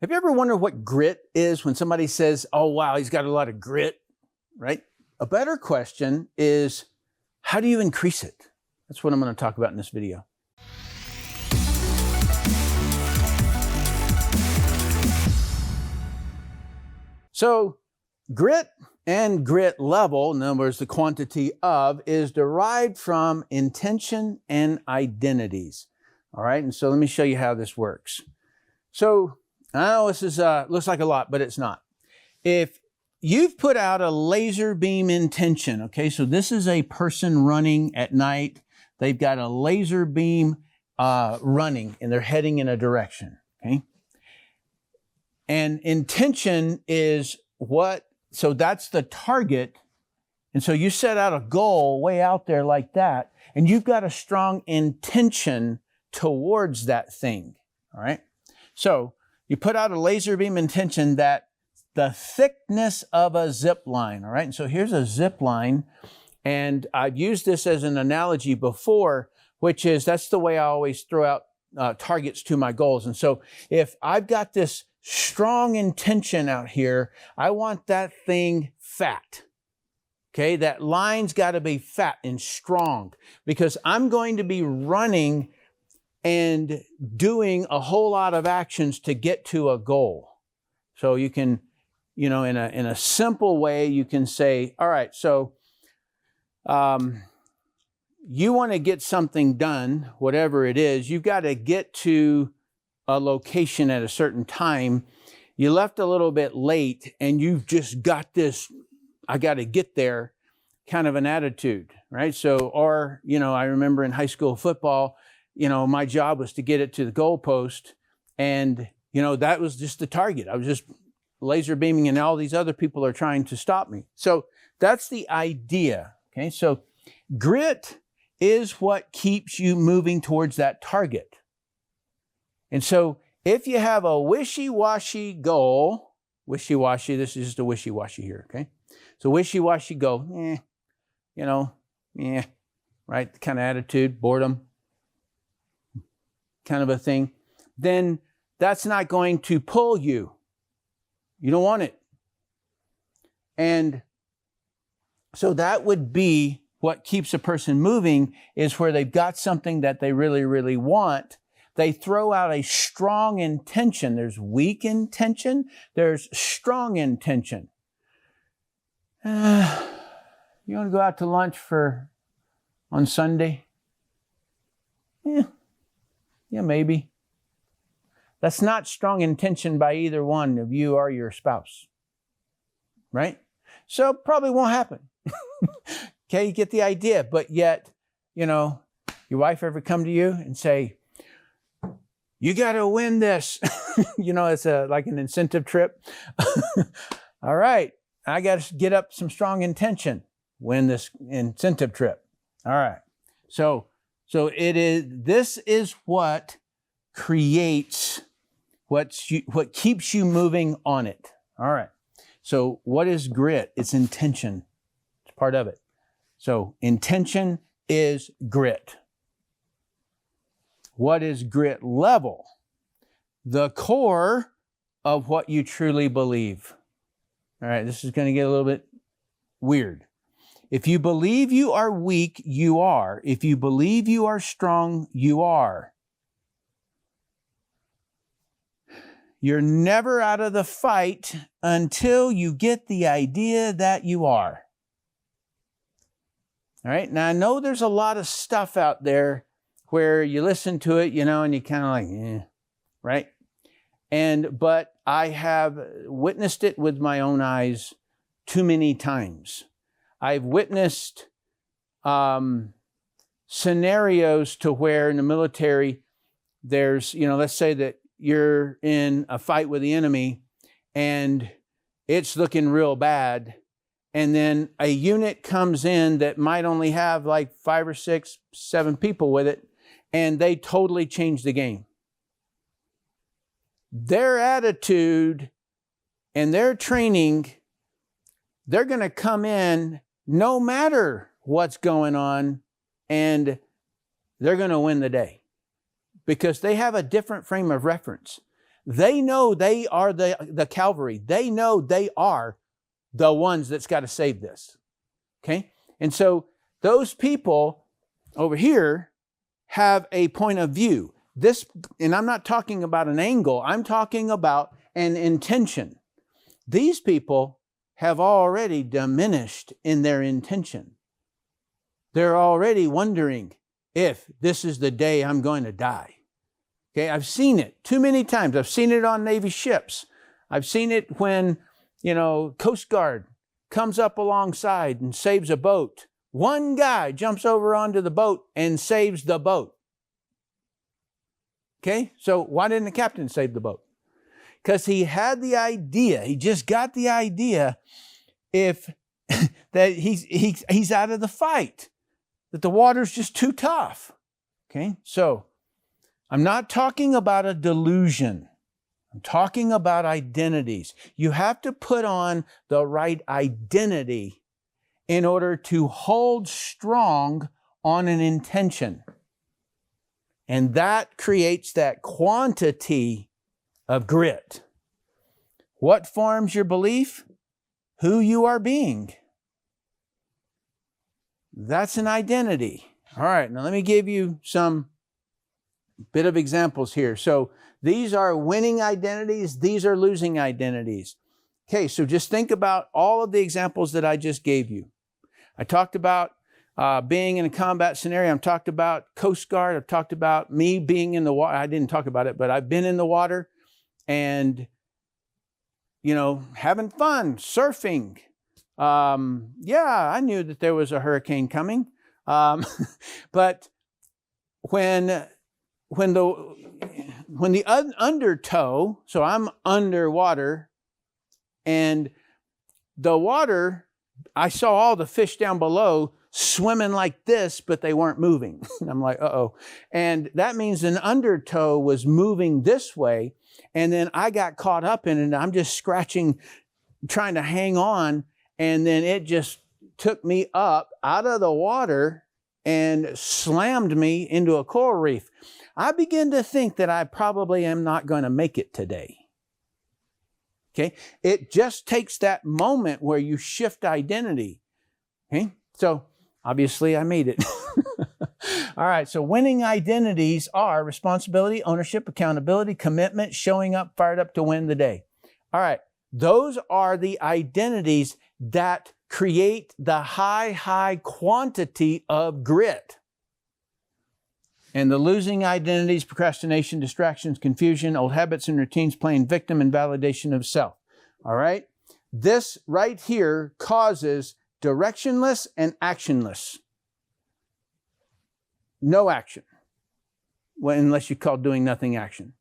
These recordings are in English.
Have you ever wondered what grit is when somebody says, oh, wow, he's got a lot of grit, right? A better question is, how do you increase it? That's what I'm going to talk about in this video. So grit and grit level, in other words, the quantity of, is derived from intention and identities. All right, and so let me show you how this works. So I know this is looks like a lot, but it's not. If you've put out a laser beam intention, okay, so this is a person running at night. They've got a laser beam running, and they're heading in a direction, okay? And intention is what, so that's the target. And so you set out a goal way out there like that, and you've got a strong intention towards that thing, all right? So you put out a laser beam intention that the thickness of a zip line, all right? And so here's a zip line, and I've used this as an analogy before, which is, that's the way I always throw out targets to my goals. And so if I've got this strong intention out here, I want that thing fat, okay? That line's got to be fat and strong, because I'm going to be running and doing a whole lot of actions to get to a goal. So you can, you know, in a simple way, you can say, all right, so you want to get something done, whatever it is, you've got to get to a location at a certain time. You left a little bit late and you've just got this, I got to get there kind of an attitude, right? So, or, you know, I remember in high school football, you know, my job was to get it to the goalpost, and, you know, that was just the target. I was just laser beaming, and all these other people are trying to stop me. So that's the idea, okay? So grit is what keeps you moving towards that target. And so if you have a wishy-washy goal, wishy-washy, this is just a wishy-washy here, okay? So wishy-washy goal, you know, right? The kind of attitude, boredom, kind of a thing, then that's not going to pull you. You don't want it. And so that would be what keeps a person moving, is where they've got something that they really, really want. They throw out a strong intention. There's weak intention. There's strong intention. You want to go out to lunch on Sunday? Yeah, maybe. That's not strong intention by either one of you or your spouse, right? So probably won't happen. Okay, you get the idea. But yet, you know, your wife ever come to you and say, you got to win this. You know, it's like an incentive trip. All right, I got to get up some strong intention, win this incentive trip. All right, so this is what creates what keeps you moving on it. All right. So what is grit? It's intention. It's part of it. So intention is grit. What is grit level? The core of what you truly believe. All right, this is going to get a little bit weird. If you believe you are weak, you are. If you believe you are strong, you are. You're never out of the fight until you get the idea that you are. All right, now I know there's a lot of stuff out there where you listen to it, you know, and you kind of like, right? But I have witnessed it with my own eyes too many times. I've witnessed scenarios to where in the military, there's, you know, let's say that you're in a fight with the enemy and it's looking real bad. And then a unit comes in that might only have like 5 or 6, 7 people with it, and they totally change the game. Their attitude and their training, they're going to come in no matter what's going on, and they're going to win the day because they have a different frame of reference. They know they are the Calvary. They know they are the ones that's got to save this. Okay? And so those people over here have a point of view. This, and I'm not talking about an angle, I'm talking about an intention. These people have already diminished in their intention. They're already wondering if this is the day I'm going to die. Okay, I've seen it too many times. I've seen it on Navy ships. I've seen it when, Coast Guard comes up alongside and saves a boat. One guy jumps over onto the boat and saves the boat. Okay, so why didn't the captain save the boat? Because he had the idea, he just got the idea that he's out of the fight, that the water's just too tough. Okay, so I'm not talking about a delusion. I'm talking about identities. You have to put on the right identity in order to hold strong on an intention. And that creates that quantity of grit. What forms your belief? Who you are being. That's an identity. All right, now let me give you some bit of examples here. So these are winning identities. These are losing identities. Okay, so just think about all of the examples that I just gave you. I talked about being in a combat scenario. I've talked about Coast Guard. I've talked about me being in the water. I didn't talk about it, but I've been in the water and, having fun, surfing. I knew that there was a hurricane coming. But when the undertow, so I'm underwater, and the water, I saw all the fish down below swimming like this, but they weren't moving. I'm like, uh-oh. And that means an undertow was moving this way, and then I got caught up in it, and I'm just scratching, trying to hang on, and then it just took me up out of the water and slammed me into a coral reef. I begin to think that I probably am not going to make it today. Okay? It just takes that moment where you shift identity. Okay? So, obviously I made it. All right, so winning identities are responsibility, ownership, accountability, commitment, showing up, fired up to win the day. All right, those are the identities that create the high quantity of grit. And the losing identities, procrastination, distractions, confusion, old habits and routines, playing victim, and validation of self. All right? This right here causes directionless and actionless. No action. Well, unless you call doing nothing action.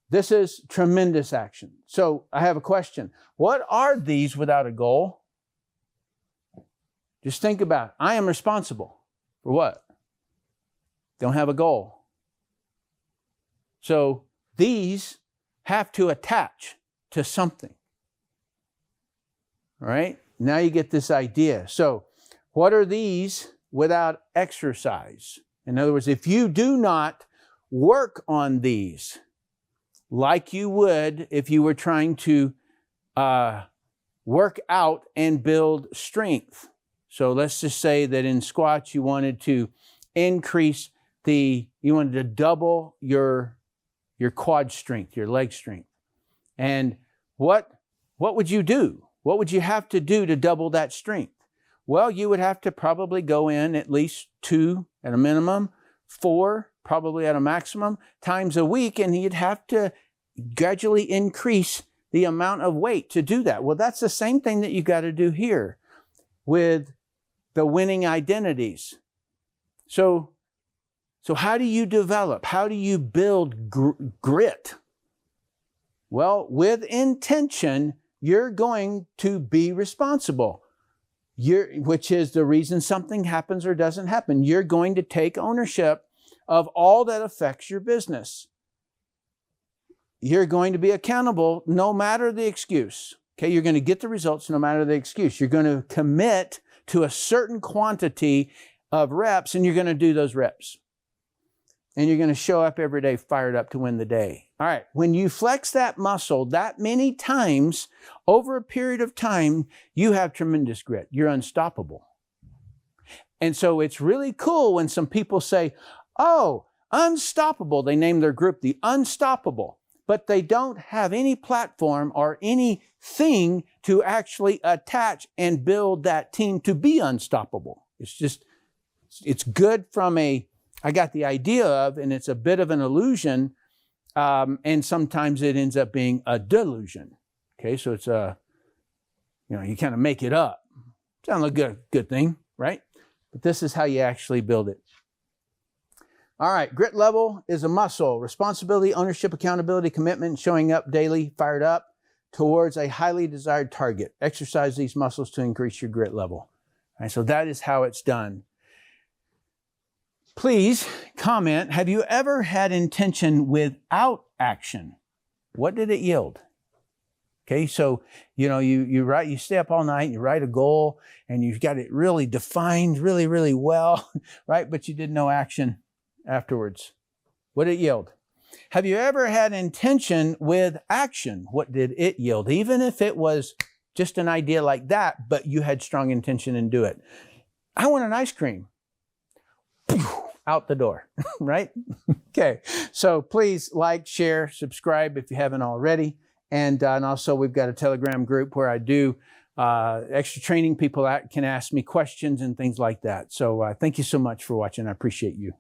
This is tremendous action. So I have a question. What are these without a goal? Just think about it. I am responsible for what? Don't have a goal. So these have to attach to something. All right? Now you get this idea. So what are these without exercise? In other words, if you do not work on these like you would if you were trying to work out and build strength. So let's just say that in squats you wanted to increase you wanted to double your quad strength, your leg strength. And what would you do? What would you have to do to double that strength? Well, you would have to probably go in at least 2 at a minimum, 4 probably at a maximum times a week, and you'd have to gradually increase the amount of weight to do that. Well, that's the same thing that you got to do here with the winning identities. So how do you develop? How do you build grit? Well, with intention, you're going to be responsible, which is the reason something happens or doesn't happen. You're going to take ownership of all that affects your business. You're going to be accountable no matter the excuse. Okay, you're going to get the results no matter the excuse. You're going to commit to a certain quantity of reps, and you're going to do those reps. And you're going to show up every day fired up to win the day. All right, when you flex that muscle that many times over a period of time, you have tremendous grit. You're unstoppable. And so it's really cool when some people say, oh, unstoppable. They name their group the Unstoppable, but they don't have any platform or anything to actually attach and build that team to be unstoppable. It's good from I got the idea of, and it's a bit of an illusion. And sometimes it ends up being a delusion. Okay, so it's you kind of make it up. Sounds like a good thing, right? But this is how you actually build it. All right, grit level is a muscle. Responsibility, ownership, accountability, commitment, showing up daily, fired up towards a highly desired target. Exercise these muscles to increase your grit level. All right, so that is how it's done. Please comment, have you ever had intention without action? What did it yield? Okay, so, you stay up all night, you write a goal, and you've got it really defined really, really well, right? But you did no action afterwards. What did it yield? Have you ever had intention with action? What did it yield? Even if it was just an idea like that, but you had strong intention and do it. I want an ice cream. Out the door, right? Okay, so please like, share, subscribe if you haven't already. And also we've got a Telegram group where I do extra training. People can ask me questions and things like that. So thank you so much for watching. I appreciate you.